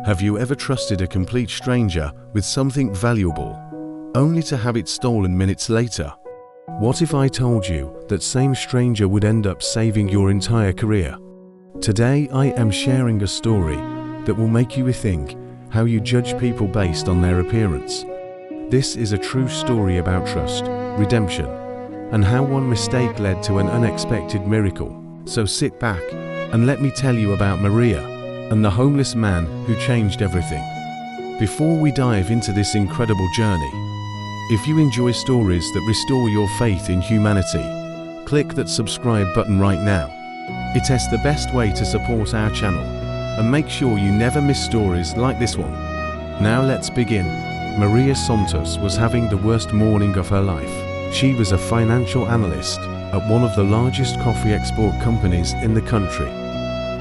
Have you ever trusted a complete stranger with something valuable, only to have it stolen minutes later? What if I told you that same stranger would end up saving your entire career? Today I am sharing a story that will make you rethink how you judge people based on their appearance. This is a true story about trust, redemption, and how one mistake led to an unexpected miracle. So sit back and let me tell you about Maria and the homeless man who changed everything. Before we dive into this incredible journey, if you enjoy stories that restore your faith in humanity, click that subscribe button right now. It is the best way to support our channel, and make sure you never miss stories like this one. Now let's begin. Maria Santos was having the worst morning of her life. She was a financial analyst at one of the largest coffee export companies in the country.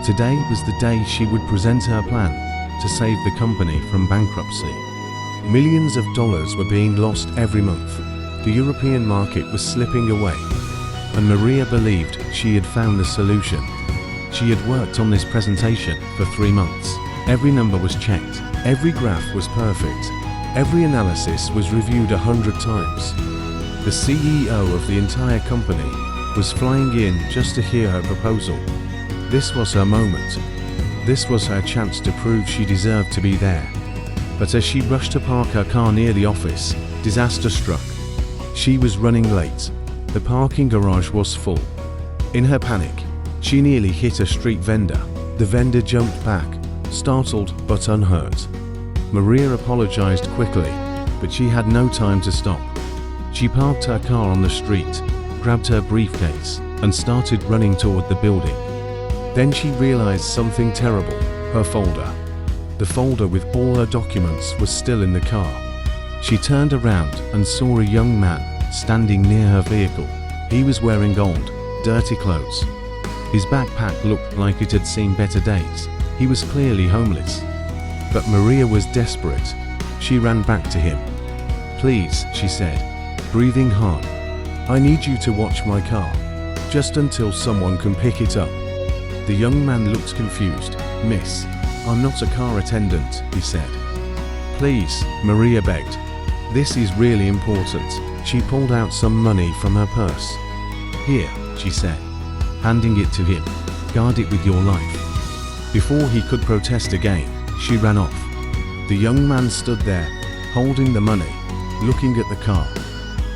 Today was the day she would present her plan to save the company from bankruptcy. Millions of dollars were being lost every month. The European market was slipping away, and Maria believed she had found the solution. She had worked on this presentation for 3 months. Every number was checked, every graph was perfect, every analysis was reviewed 100 times. The CEO of the entire company was flying in just to hear her proposal. This was her moment. This was her chance to prove she deserved to be there. But as she rushed to park her car near the office, disaster struck. She was running late. The parking garage was full. In her panic, she nearly hit a street vendor. The vendor jumped back, startled but unhurt. Maria apologized quickly, but she had no time to stop. She parked her car on the street, grabbed her briefcase, and started running toward the building. Then she realized something terrible. Her folder. The folder with all her documents was still in the car. She turned around and saw a young man standing near her vehicle. He was wearing old, dirty clothes. His backpack looked like it had seen better days. He was clearly homeless. But Maria was desperate. She ran back to him. "Please," she said, breathing hard. "I need you to watch my car, just until someone can pick it up." The young man looked confused. "Miss, I'm not a car attendant," he said. "Please," Maria begged. "This is really important." She pulled out some money from her purse. "Here," she said, handing it to him. "Guard it with your life." Before he could protest again, she ran off. The young man stood there, holding the money, looking at the car.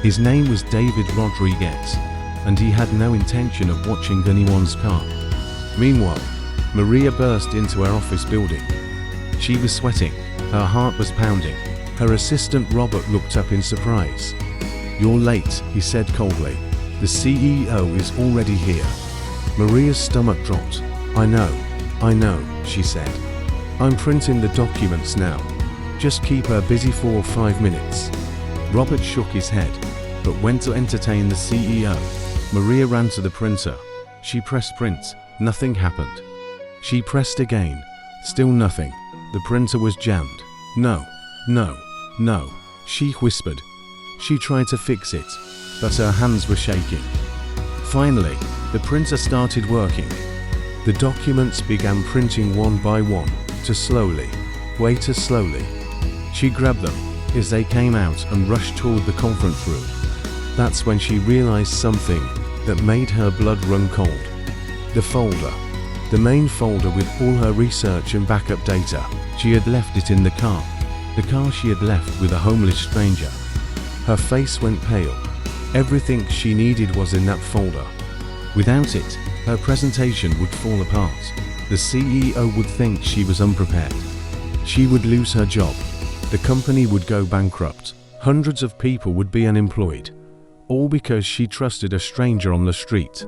His name was David Rodriguez, and he had no intention of watching anyone's car. Meanwhile, Maria burst into her office building. She was sweating, her heart was pounding. Her assistant Robert looked up in surprise. "You're late," he said coldly. "The CEO is already here." Maria's stomach dropped. I know, she said. "I'm printing the documents now. Just keep her busy for 5 minutes." Robert shook his head, but went to entertain the CEO. Maria ran to the printer. She pressed print. Nothing happened. She pressed again. Still nothing. The printer was jammed. No, she whispered. She tried to fix it, but her hands were shaking. Finally, the printer started working. The documents began printing one by one, way too slowly. She grabbed them as they came out and rushed toward the conference room. That's when she realized something that made her blood run cold. The folder. The main folder with all her research and backup data. She had left it in the car she had left with a homeless stranger. Her face went pale. Everything she needed was in that folder. Without it, her presentation would fall apart. The CEO would think she was unprepared. She would lose her job. The company would go bankrupt. Hundreds of people would be unemployed. All because she trusted a stranger on the street.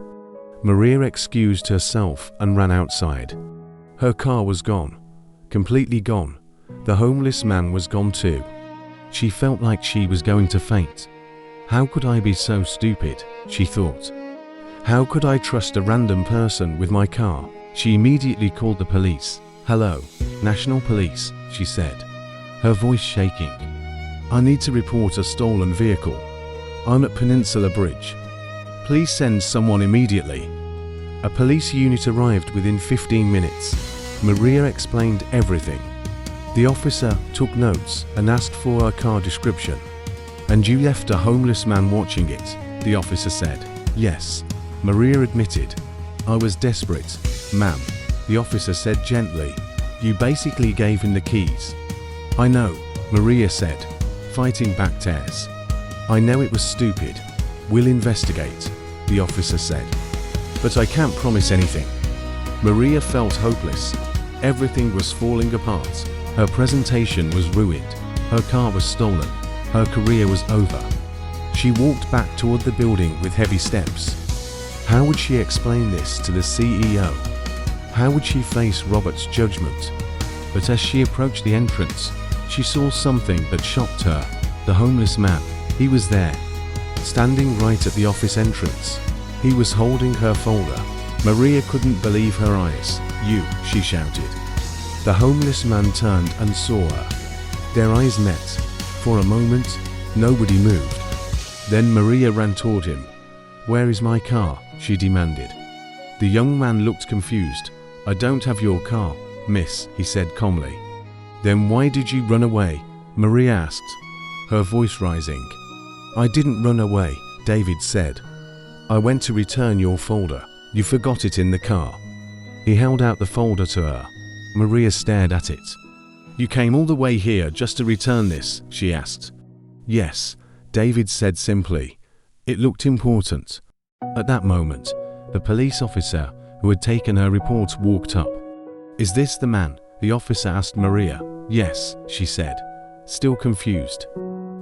Maria excused herself and ran outside. Her car was gone. Completely gone. The homeless man was gone too. She felt like she was going to faint. How could I be so stupid, she thought. How could I trust a random person with my car? She immediately called the police. "Hello, National Police," she said, her voice shaking. "I need to report a stolen vehicle. I'm at Peninsula Bridge. Please send someone immediately." A police unit arrived within 15 minutes. Maria explained everything. The officer took notes and asked for a car description. "And you left a homeless man watching it?" the officer said. "Yes," Maria admitted. "I was desperate, ma'am," the officer said gently. "You basically gave him the keys." "I know," Maria said, fighting back tears. "I know it was stupid. We'll investigate," the officer said. "But I can't promise anything." Maria felt hopeless. Everything was falling apart. Her presentation was ruined. Her car was stolen. Her career was over. She walked back toward the building with heavy steps. How would she explain this to the CEO? How would she face Robert's judgment? But as she approached the entrance, she saw something that shocked her. The homeless man. He was there, standing right at the office entrance. He was holding her folder. Maria couldn't believe her eyes. "You," she shouted. The homeless man turned and saw her. Their eyes met. For a moment, nobody moved. Then Maria ran toward him. "Where is my car?" she demanded. The young man looked confused. "I don't have your car, miss," he said calmly. "Then why did you run away?" Maria asked, her voice rising. "I didn't run away," David said. "I went to return your folder. You forgot it in the car." He held out the folder to her. Maria stared at it. "You came all the way here just to return this?" she asked. "Yes," David said simply. It looked important. At that moment, the police officer who had taken her report walked up. "Is this the man?" the officer asked Maria. "Yes," she said, still confused.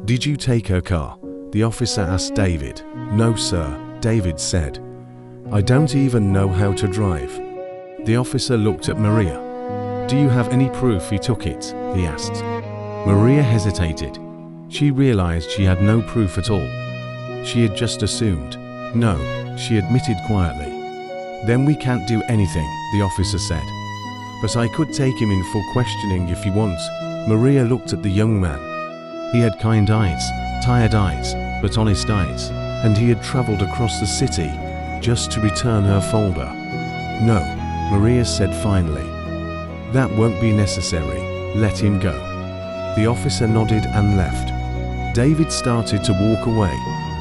"Did you take her car?" the officer asked David. "No, sir," David said. "I don't even know how to drive." The officer looked at Maria. "Do you have any proof he took it?" he asked. Maria hesitated. She realized she had no proof at all. She had just assumed. "No," she admitted quietly. "Then we can't do anything," the officer said. "But I could take him in for questioning if you want." Maria looked at the young man. He had kind eyes, tired eyes, but honest eyes, and he had traveled across the city just to return her folder. "No," Maria said finally. "That won't be necessary. Let him go." The officer nodded and left. David started to walk away.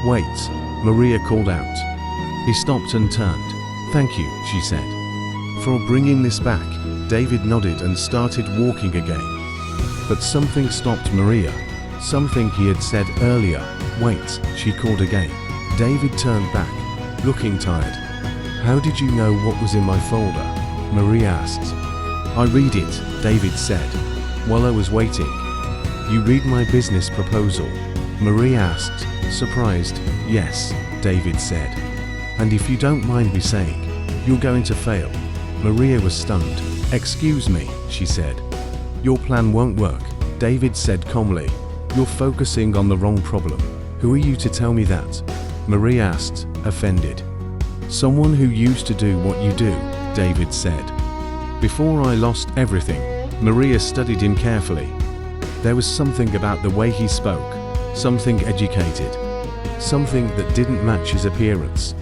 "Wait," Maria called out. He stopped and turned. "Thank you," she said, "for bringing this back." David nodded and started walking again. But something stopped Maria. Something he had said earlier. "Wait," she called again. David turned back, looking tired. "How did you know what was in my folder?" Maria asked. "I read it," David said, "while I was waiting." "You read my business proposal?" Maria asked, surprised. "Yes," David said. "And if you don't mind me saying, you're going to fail." Maria was stunned. "Excuse me," she said. "Your plan won't work," David said calmly. "You're focusing on the wrong problem." "Who are you to tell me that?" Maria asked, offended. "Someone who used to do what you do," David said. "Before I lost everything." Maria studied him carefully. There was something about the way he spoke, something educated, something that didn't match his appearance.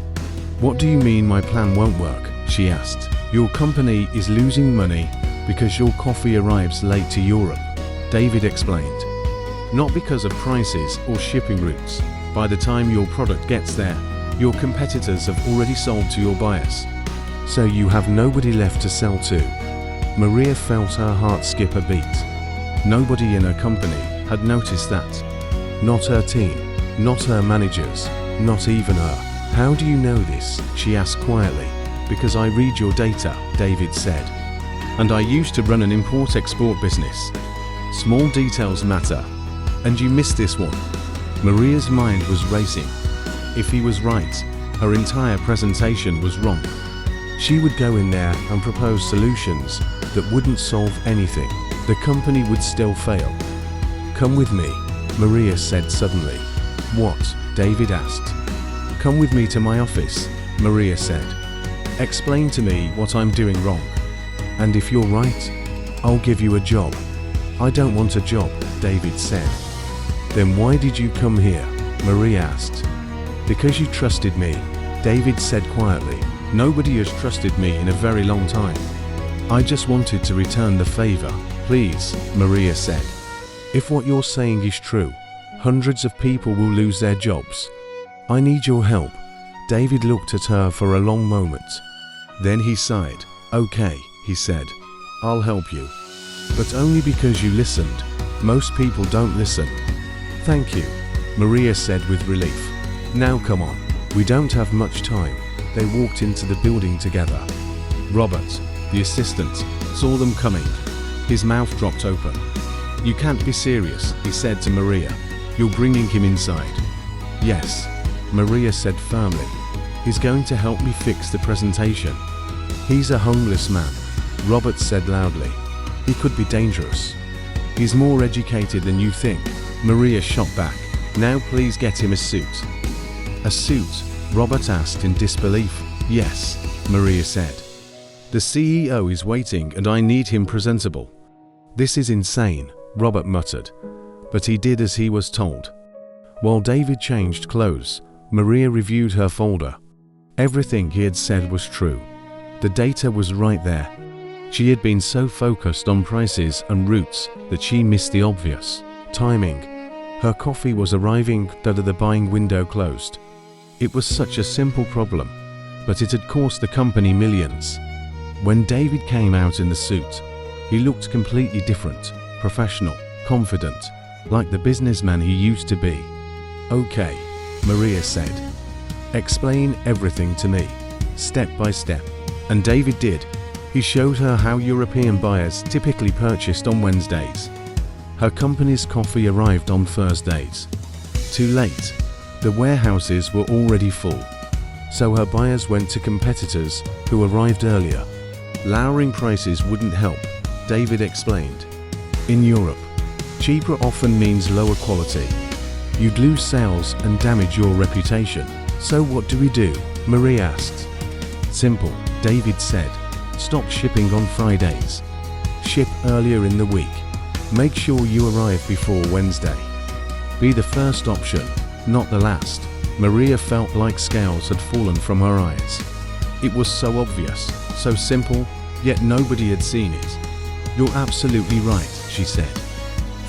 "What do you mean my plan won't work?" she asked. "Your company is losing money because your coffee arrives late to Europe," David explained. "Not because of prices or shipping routes. By the time your product gets there, your competitors have already sold to your buyers. So you have nobody left to sell to." Maria felt her heart skip a beat. Nobody in her company had noticed that. Not her team, not her managers, not even her. "How do you know this?" she asked quietly. "Because I read your data," David said. "And I used to run an import-export business. Small details matter. And you missed this one." Maria's mind was racing. If he was right, her entire presentation was wrong. She would go in there and propose solutions that wouldn't solve anything. The company would still fail. "Come with me," Maria said suddenly. "What?" David asked. "Come with me to my office," Maria said. "Explain to me what I'm doing wrong. And if you're right, I'll give you a job." "I don't want a job," David said. "Then why did you come here?" Maria asked. "Because you trusted me," David said quietly. "Nobody has trusted me in a very long time. I just wanted to return the favor," Please, Maria said. If what you're saying is true, hundreds of people will lose their jobs. I need your help. David looked at her for a long moment. Then he sighed. Okay, he said. I'll help you. But only because you listened. Most people don't listen. Thank you, Maria said with relief. Now come on. We don't have much time. They walked into the building together. Robert, the assistant, saw them coming. His mouth dropped open. You can't be serious, he said to Maria. You're bringing him inside. Yes, Maria said firmly. He's going to help me fix the presentation. He's a homeless man, Robert said loudly. He could be dangerous. He's more educated than you think, Maria shot back. Now please get him a suit. A suit? Robert asked in disbelief. Yes, Maria said. The CEO is waiting and I need him presentable. This is insane, Robert muttered. But he did as he was told. While David changed clothes, Maria reviewed her folder. Everything he had said was true. The data was right there. She had been so focused on prices and routes that she missed the obvious. Timing. Her coffee was arriving though the buying window closed. It was such a simple problem, but it had cost the company millions. When David came out in the suit, he looked completely different, professional, confident, like the businessman he used to be. Okay, Maria said. Explain everything to me, step by step. And David did. He showed her how European buyers typically purchased on Wednesdays. Her company's coffee arrived on Thursdays. Too late. The warehouses were already full. So her buyers went to competitors who arrived earlier. Lowering prices wouldn't help, David explained. In Europe, cheaper often means lower quality. You'd lose sales and damage your reputation. So what do we do? Maria asked. Simple, David said. Stop shipping on Fridays. Ship earlier in the week. Make sure you arrive before Wednesday. Be the first option, not the last. Maria felt like scales had fallen from her eyes. It was so obvious, so simple, yet nobody had seen it. You're absolutely right, she said.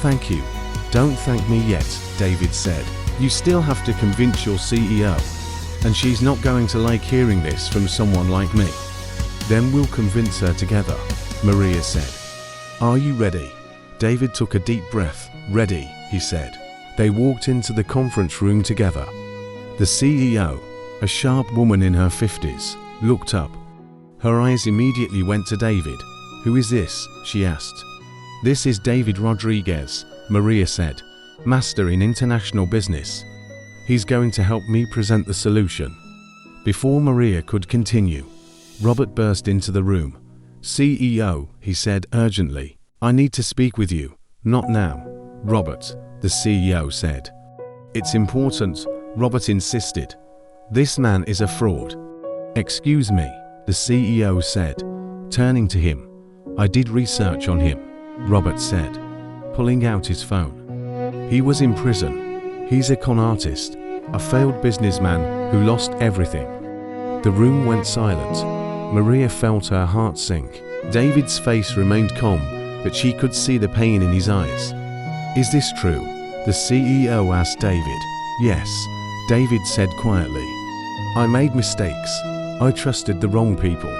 Thank you. Don't thank me yet, David said. You still have to convince your CEO. And she's not going to like hearing this from someone like me. Then we'll convince her together, Maria said. Are you ready? David took a deep breath. Ready, he said. They walked into the conference room together. The CEO, a sharp woman in her 50s, looked up. Her eyes immediately went to David. Who is this? She asked. This is David Rodriguez, Maria said, master in international business. He's going to help me present the solution. Before Maria could continue, Robert burst into the room. CEO, he said urgently, I need to speak with you. Not now, Robert, the CEO said. It's important, Robert insisted. This man is a fraud. Excuse me, the CEO said, turning to him. I did research on him, Robert said, pulling out his phone. He was in prison. He's a con artist, a failed businessman who lost everything. The room went silent. Maria felt her heart sink. David's face remained calm, but she could see the pain in his eyes. Is this true? The CEO asked David. Yes, David said quietly. I made mistakes. I trusted the wrong people.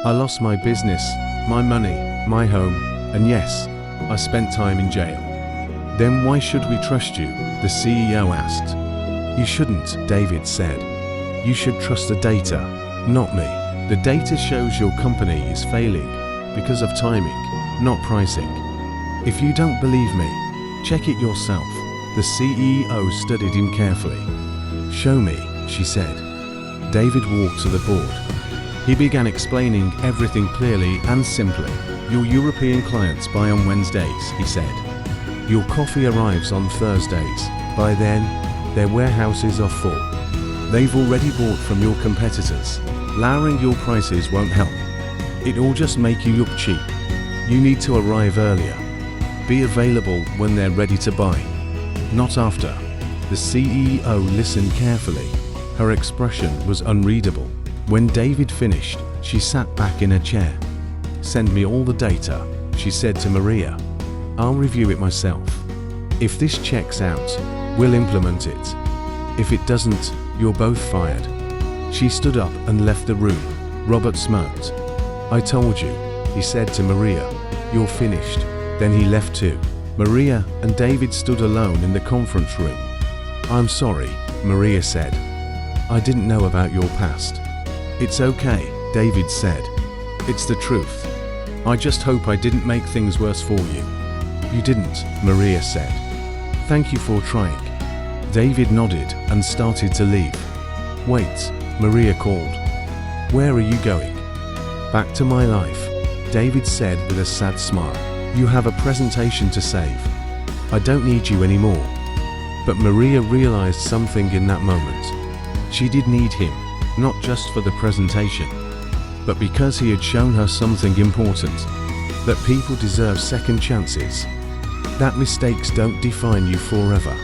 I lost my business, my money, my home, and yes, I spent time in jail. Then why should we trust you? The CEO asked. You shouldn't, David said. You should trust the data, not me. The data shows your company is failing because of timing, not pricing. If you don't believe me, check it yourself. The CEO studied him carefully. Show me, she said. David walked to the board. He began explaining everything clearly and simply. Your European clients buy on Wednesdays, he said. Your coffee arrives on Thursdays. By then, their warehouses are full. They've already bought from your competitors. Lowering your prices won't help. It'll just make you look cheap. You need to arrive earlier. Be available when they're ready to buy, not after. The CEO listened carefully. Her expression was unreadable. When David finished, she sat back in her chair. Send me all the data, she said to Maria. I'll review it myself. If this checks out, we'll implement it. If it doesn't, you're both fired. She stood up and left the room. Robert smirked. I told you, he said to Maria. You're finished. Then he left too. Maria and David stood alone in the conference room. I'm sorry, Maria said. I didn't know about your past. It's okay, David said. It's the truth. I just hope I didn't make things worse for you. You didn't, Maria said. Thank you for trying. David nodded and started to leave. Wait, Maria called. Where are you going? Back to my life, David said with a sad smile. You have a presentation to save. I don't need you anymore. But Maria realized something in that moment. She did need him, not just for the presentation, but because he had shown her something important, that people deserve second chances. That mistakes don't define you forever.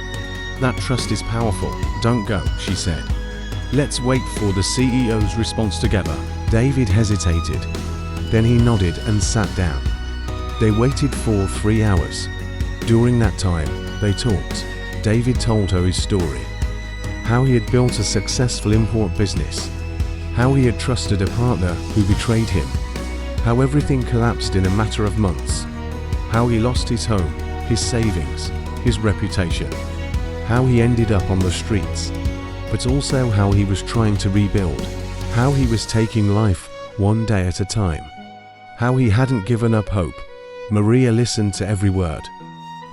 That trust is powerful. Don't go, she said. Let's wait for the CEO's response together. David hesitated. Then he nodded and sat down. They waited for 3 hours. During that time, they talked. David told her his story. How he had built a successful import business. How he had trusted a partner who betrayed him. How everything collapsed in a matter of months. How he lost his home, his savings, his reputation. How he ended up on the streets. But also how he was trying to rebuild. How he was taking life one day at a time. How he hadn't given up hope. Maria listened to every word.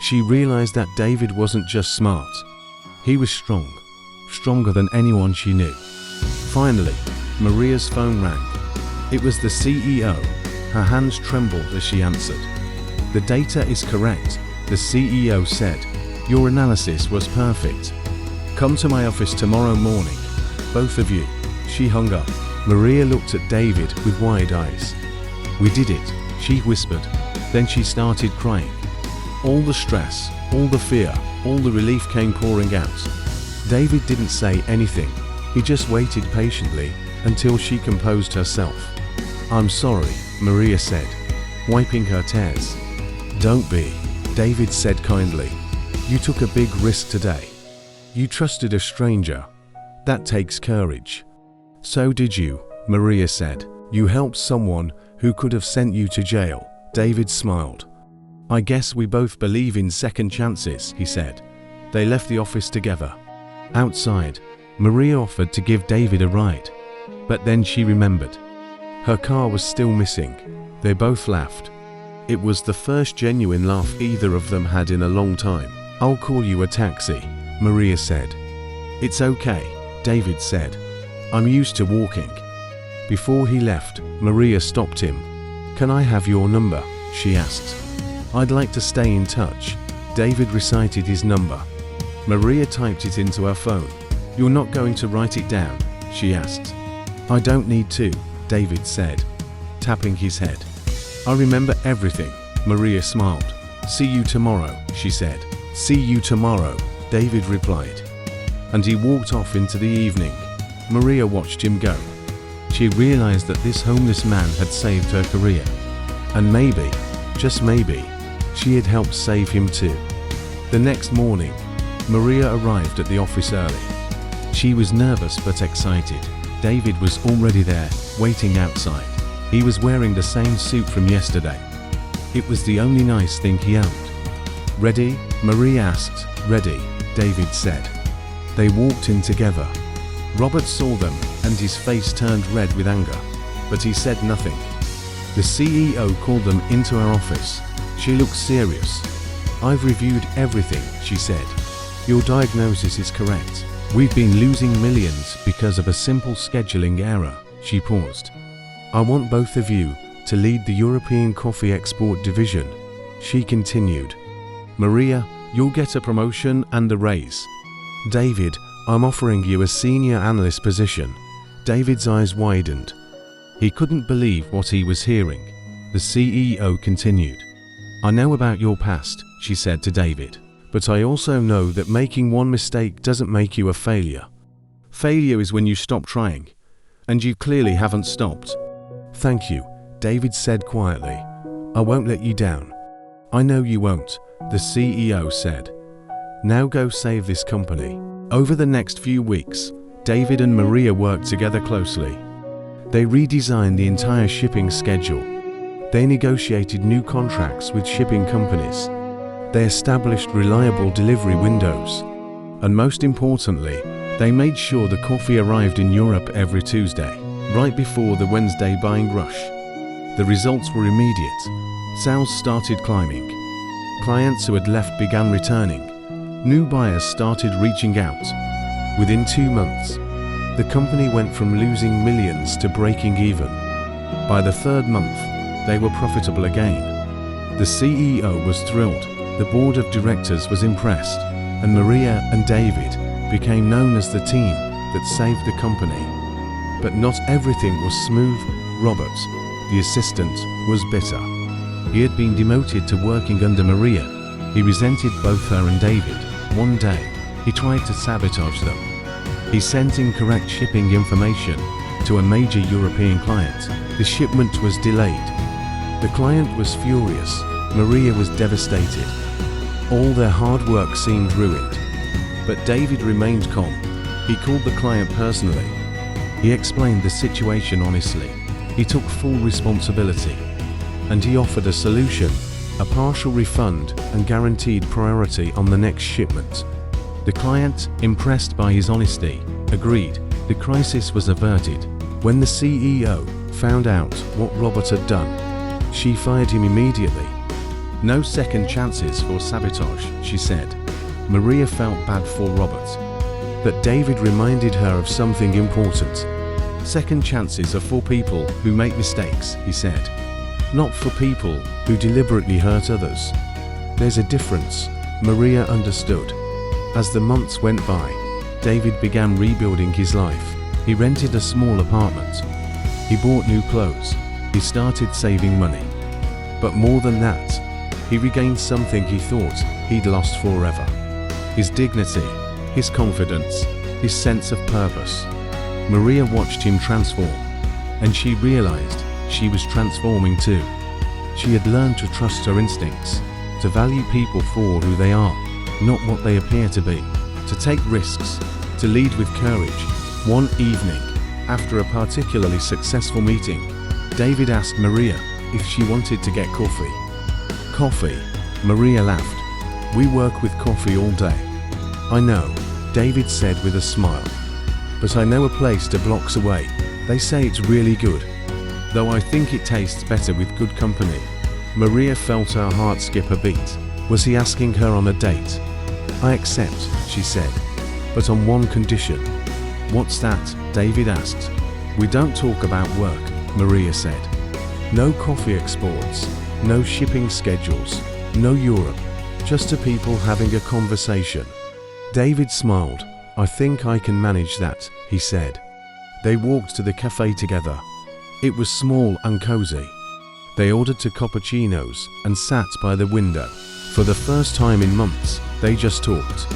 She realized that David wasn't just smart. He was strong. Stronger than anyone she knew. Finally, Maria's phone rang. It was the CEO. Her hands trembled as she answered. The data is correct, the CEO said. Your analysis was perfect. Come to my office tomorrow morning. Both of you. She hung up. Maria looked at David with wide eyes. We did it, she whispered. Then she started crying. All the stress, all the fear, all the relief came pouring out. David didn't say anything. He just waited patiently until she composed herself. I'm sorry, Maria said, wiping her tears. Don't be, David said kindly. You took a big risk today. You trusted a stranger. That takes courage. So did you, Maria said. You helped someone who could have sent you to jail. David smiled. I guess we both believe in second chances, he said. They left the office together. Outside, Maria offered to give David a ride. But then she remembered. Her car was still missing. They both laughed. It was the first genuine laugh either of them had in a long time. I'll call you a taxi, Maria said. It's okay, David said. I'm used to walking. Before he left, Maria stopped him. Can I have your number? She asked. I'd like to stay in touch. David recited his number. Maria typed it into her phone. You're not going to write it down? She asked. I don't need to, David said, tapping his head. I remember everything, Maria smiled. See you tomorrow, she said. See you tomorrow, David replied. And he walked off into the evening. Maria watched him go. She realized that this homeless man had saved her career. And maybe, just maybe, she had helped save him too. The next morning, Maria arrived at the office early. She was nervous but excited. David was already there, waiting outside. He was wearing the same suit from yesterday. It was the only nice thing he owned. Ready? Maria asked. Ready, David said. They walked in together. Robert saw them, and his face turned red with anger. But he said nothing. The CEO called them into her office. She looked serious. I've reviewed everything, she said. Your diagnosis is correct. We've been losing millions because of a simple scheduling error. She paused. I want both of you to lead the European coffee export division. She continued. Maria, you'll get a promotion and a raise. David, I'm offering you a senior analyst position. David's eyes widened. He couldn't believe what he was hearing. The CEO continued. I know about your past, she said to David, but I also know that making one mistake doesn't make you a failure. Failure is when you stop trying, and you clearly haven't stopped. Thank you, David said quietly. I won't let you down." "I know you won't," the CEO said. "Now go save this company." Over the next few weeks, David and Maria worked together closely. They redesigned the entire shipping schedule. They negotiated new contracts with shipping companies. They established reliable delivery windows. And most importantly, they made sure the coffee arrived in Europe every Tuesday, right before the Wednesday buying rush. The results were immediate. Sales started climbing. Clients who had left began returning. New buyers started reaching out. Within 2 months, the company went from losing millions to breaking even. By the 3rd month, they were profitable again. The CEO was thrilled, the board of directors was impressed, and Maria and David became known as the team that saved the company. But not everything was smooth. Robert, the assistant, was bitter. He had been demoted to working under Maria. He resented both her and David. One day, he tried to sabotage them. He sent incorrect shipping information to a major European client. The shipment was delayed. The client was furious. Maria was devastated. All their hard work seemed ruined. But David remained calm. He called the client personally. He explained the situation honestly. He took full responsibility. And he offered a solution, a partial refund and guaranteed priority on the next shipment. The client, impressed by his honesty, agreed. The crisis was averted. When the CEO found out what Robert had done, she fired him immediately. "No second chances for sabotage," she said. Maria felt bad for Robert. But David reminded her of something important. "Second chances are for people who make mistakes," he said. "Not for people who deliberately hurt others." There's a difference. Maria understood. As the months went by, David began rebuilding his life. He rented a small apartment. He bought new clothes. He started saving money. But more than that, he regained something he thought he'd lost forever. His dignity, his confidence, his sense of purpose. Maria watched him transform, and she realized she was transforming too. She had learned to trust her instincts, to value people for who they are, not what they appear to be, to take risks, to lead with courage. One evening, after a particularly successful meeting, David asked Maria if she wanted to get coffee. "Coffee?" Maria laughed. "We work with coffee all day." "I know," David said with a smile. "But I know a place 2 blocks away. They say it's really good. Though I think it tastes better with good company." Maria felt her heart skip a beat. Was he asking her on a date? "I accept," she said, "but on one condition." "What's that?" David asked. "We don't talk about work," Maria said. "No coffee exports, no shipping schedules, no Europe, just 2 people having a conversation." David smiled. "I think I can manage that," he said. They walked to the cafe together. It was small and cozy. They ordered 2 cappuccinos and sat by the window. For the first time in months, they just talked.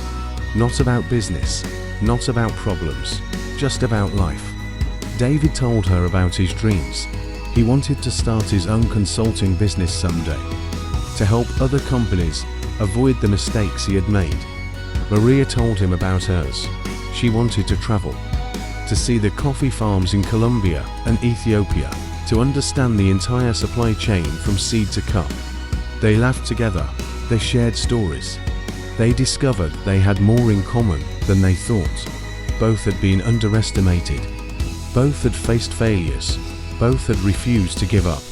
Not about business, not about problems, just about life. David told her about his dreams. He wanted to start his own consulting business someday, to help other companies avoid the mistakes he had made. Maria told him about hers. She wanted to travel, to see the coffee farms in Colombia and Ethiopia, to understand the entire supply chain from seed to cup. They laughed together. They shared stories. They discovered they had more in common than they thought. Both had been underestimated. Both had faced failures. Both had refused to give up.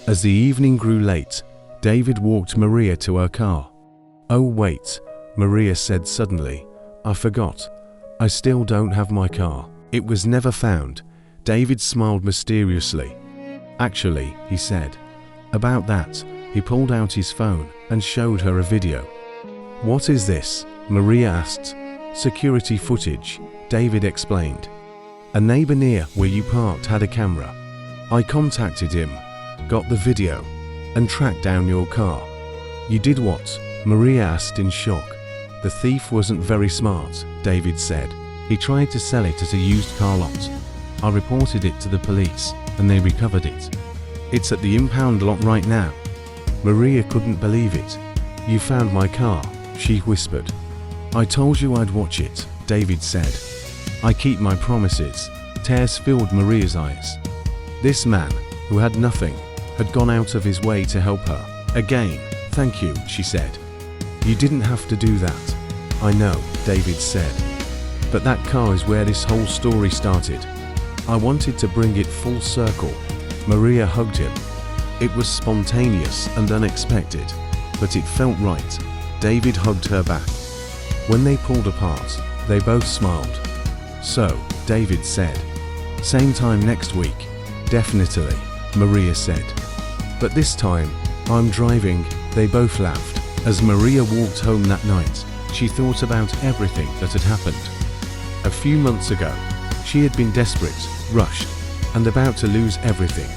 As the evening grew late, David walked Maria to her car. "Oh wait," Maria said suddenly. "I forgot. I still don't have my car." It was never found. David smiled mysteriously. "Actually," he said. About that, he pulled out his phone and showed her a video. "What is this?" Maria asked. "Security footage," David explained. "A neighbor near where you parked had a camera. I contacted him, got the video, and tracked down your car." "You did what?" Maria asked in shock. "The thief wasn't very smart," David said. "He tried to sell it at a used car lot. I reported it to the police, and they recovered it. It's at the impound lot right now." Maria couldn't believe it. "You found my car," she whispered. "I told you I'd watch it," David said. "I keep my promises." Tears filled Maria's eyes. This man, who had nothing, had gone out of his way to help her. "Again, thank you," she said. "You didn't have to do that." "I know," David said. "But that car is where this whole story started. I wanted to bring it full circle." Maria hugged him. It was spontaneous and unexpected, but it felt right. David hugged her back. When they pulled apart, they both smiled. "So," David said. "Same time next week." "Definitely," Maria said. "But this time, I'm driving." They both laughed. As Maria walked home that night, she thought about everything that had happened. A few months ago, she had been desperate, rushed, and about to lose everything.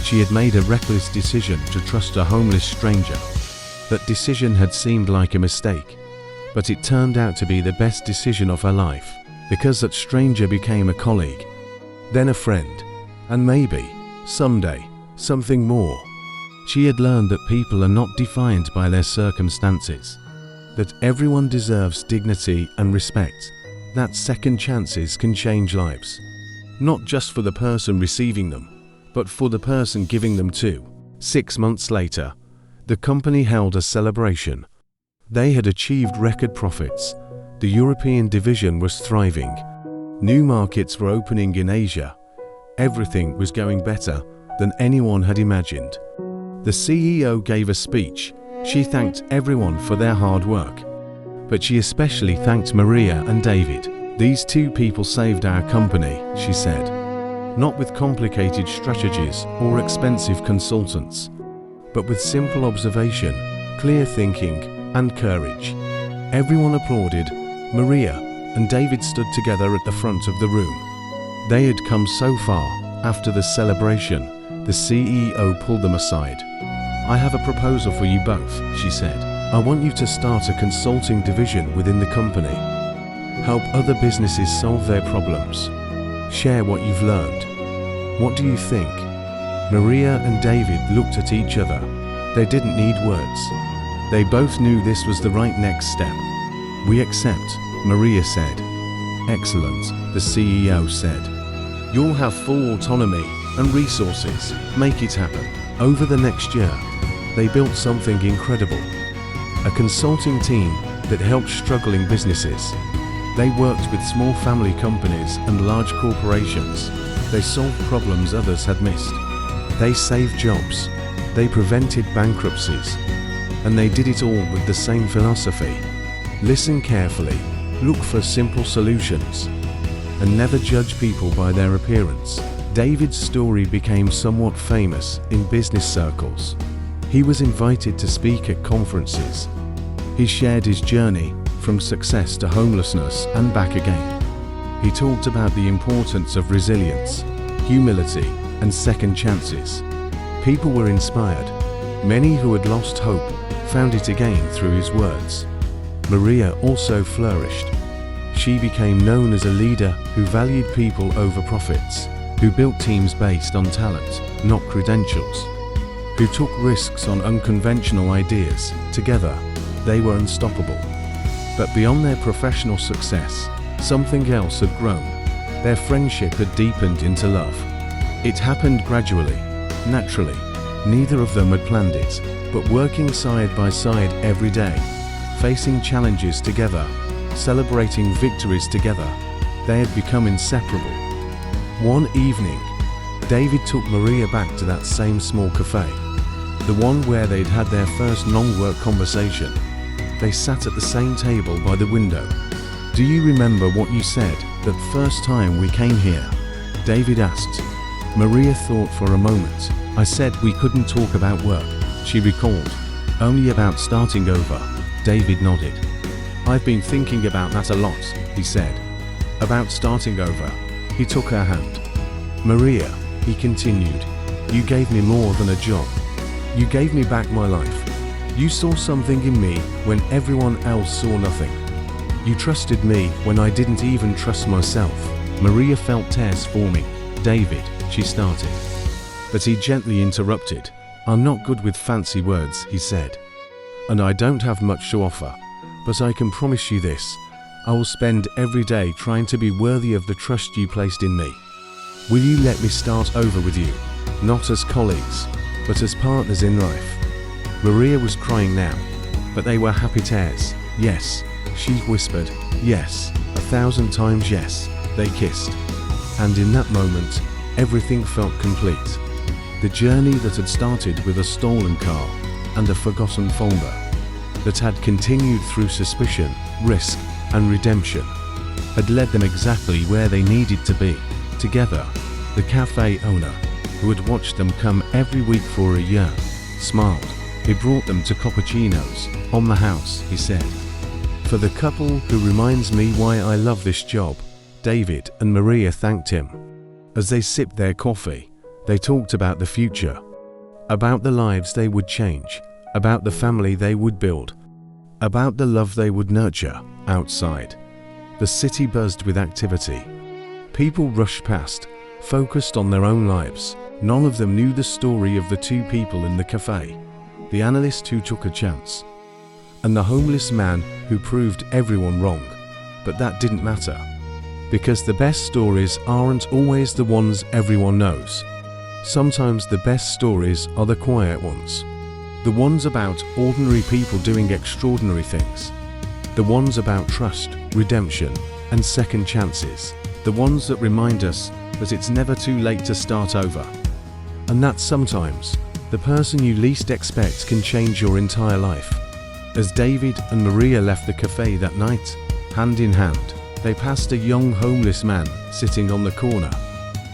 She had made a reckless decision to trust a homeless stranger. That decision had seemed like a mistake, but it turned out to be the best decision of her life, because that stranger became a colleague, then a friend, and maybe, someday, something more. She had learned that people are not defined by their circumstances, that everyone deserves dignity and respect, that second chances can change lives, not just for the person receiving them, but for the person giving them too. 6 months later, the company held a celebration. They had achieved record profits. The European division was thriving. New markets were opening in Asia. Everything was going better than anyone had imagined. The CEO gave a speech. She thanked everyone for their hard work, but she especially thanked Maria and David. "These two people saved our company," she said. "Not with complicated strategies or expensive consultants, but with simple observation, clear thinking, and courage." Everyone applauded. Maria and David stood together at the front of the room. They had come so far. After the celebration, the CEO pulled them aside. "I have a proposal for you both," she said. "I want you to start a consulting division within the company. Help other businesses solve their problems. Share what you've learned. What do you think?" Maria and David looked at each other. They didn't need words. They both knew this was the right next step. "We accept," Maria said. "Excellent," the CEO said. "You'll have full autonomy and resources. Make it happen." Over the next year, they built something incredible. A consulting team that helped struggling businesses. They worked with small family companies and large corporations. They solved problems others had missed. They saved jobs. They prevented bankruptcies. And they did it all with the same philosophy. Listen carefully, look for simple solutions, and never judge people by their appearance. David's story became somewhat famous in business circles. He was invited to speak at conferences. He shared his journey from success to homelessness and back again. He talked about the importance of resilience, humility, and second chances. People were inspired. Many who had lost hope found it again through his words. Maria also flourished. She became known as a leader who valued people over profits, who built teams based on talent, not credentials, who took risks on unconventional ideas. Together, they were unstoppable. But beyond their professional success, something else had grown. Their friendship had deepened into love. It happened gradually, naturally. Neither of them had planned it, but working side by side every day, facing challenges together, celebrating victories together, they had become inseparable. One evening, David took Maria back to that same small cafe, the one where they'd had their first long-work conversation. They sat at the same table by the window. "Do you remember what you said that first time we came here?" David asked. Maria thought for a moment. "I said we couldn't talk about work," she recalled. "Only about starting over." David nodded. "I've been thinking about that a lot," he said. "About starting over." He took her hand. "Maria," he continued, "you gave me more than a job. You gave me back my life. You saw something in me when everyone else saw nothing. You trusted me when I didn't even trust myself." Maria felt tears forming. "David," she started. But he gently interrupted. "I'm not good with fancy words," he said, "and I don't have much to offer, but I can promise you this. I will spend every day trying to be worthy of the trust you placed in me. Will you let me start over with you, not as colleagues, but as partners in life?" Maria was crying now, but they were happy tears. "Yes," she whispered. "Yes, 1,000 times yes." They kissed, and in that moment, everything felt complete. The journey that had started with a stolen car and a forgotten folder, that had continued through suspicion, risk, and redemption, had led them exactly where they needed to be. Together, the cafe owner, who had watched them come every week for a year, smiled. He brought them to cappuccinos on the house, he said. "For the couple who reminds me why I love this job," David and Maria thanked him. As they sipped their coffee, they talked about the future, about the lives they would change, about the family they would build, about the love they would nurture outside. The city buzzed with activity. People rushed past, focused on their own lives. None of them knew the story of the two people in the cafe, the analyst who took a chance, and the homeless man who proved everyone wrong. But that didn't matter, because the best stories aren't always the ones everyone knows. Sometimes the best stories are the quiet ones, the ones about ordinary people doing extraordinary things, the ones about trust, redemption, and second chances, the ones that remind us that it's never too late to start over, and that sometimes the person you least expect can change your entire life. As David and Maria left the cafe that night, hand in hand, they passed a young homeless man sitting on the corner.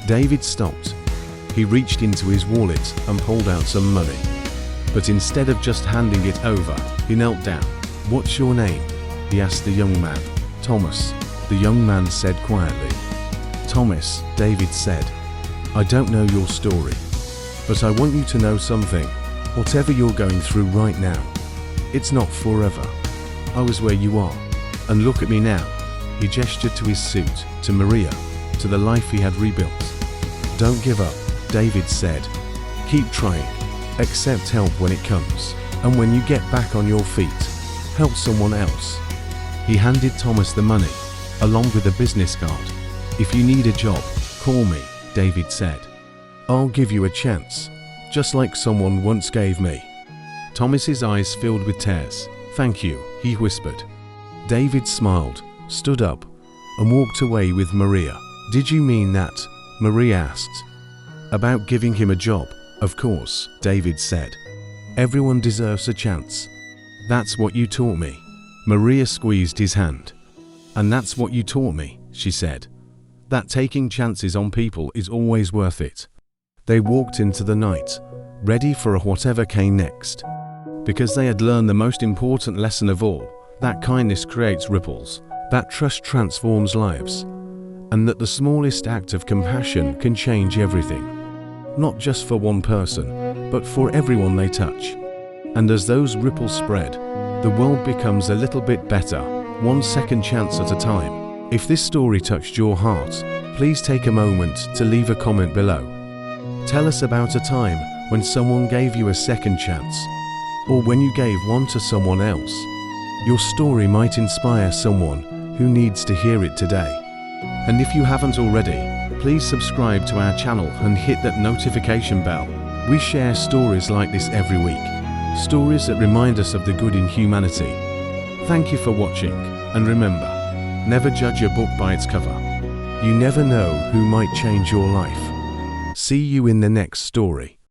David stopped. He reached into his wallet and pulled out some money. But instead of just handing it over, he knelt down. "What's your name?" he asked the young man. "Thomas," the young man said quietly. "Thomas," David said, "I don't know your story, but I want you to know something. Whatever you're going through right now, it's not forever. I was where you are, and look at me now." He gestured to his suit, to Maria, to the life he had rebuilt. "Don't give up," David said. "Keep trying. Accept help when it comes, and when you get back on your feet, help someone else." He handed Thomas the money, along with a business card. "If you need a job, call me," David said. "I'll give you a chance, just like someone once gave me." Thomas's eyes filled with tears. "Thank you," he whispered. David smiled, stood up, and walked away with Maria. "Did you mean that?" Maria asked. "About giving him a job, of course," David said. "Everyone deserves a chance. That's what you taught me." Maria squeezed his hand. "And that's what you taught me," she said. "That taking chances on people is always worth it." They walked into the night, ready for whatever came next, because they had learned the most important lesson of all, that kindness creates ripples, that trust transforms lives, and that the smallest act of compassion can change everything, not just for one person, but for everyone they touch. And as those ripples spread, the world becomes a little bit better, one second chance at a time. If this story touched your heart, please take a moment to leave a comment below. Tell us about a time when someone gave you a second chance, or when you gave one to someone else. Your story might inspire someone who needs to hear it today. And if you haven't already, please subscribe to our channel and hit that notification bell. We share stories like this every week, stories that remind us of the good in humanity. Thank you for watching, and remember, never judge a book by its cover. You never know who might change your life. See you in the next story.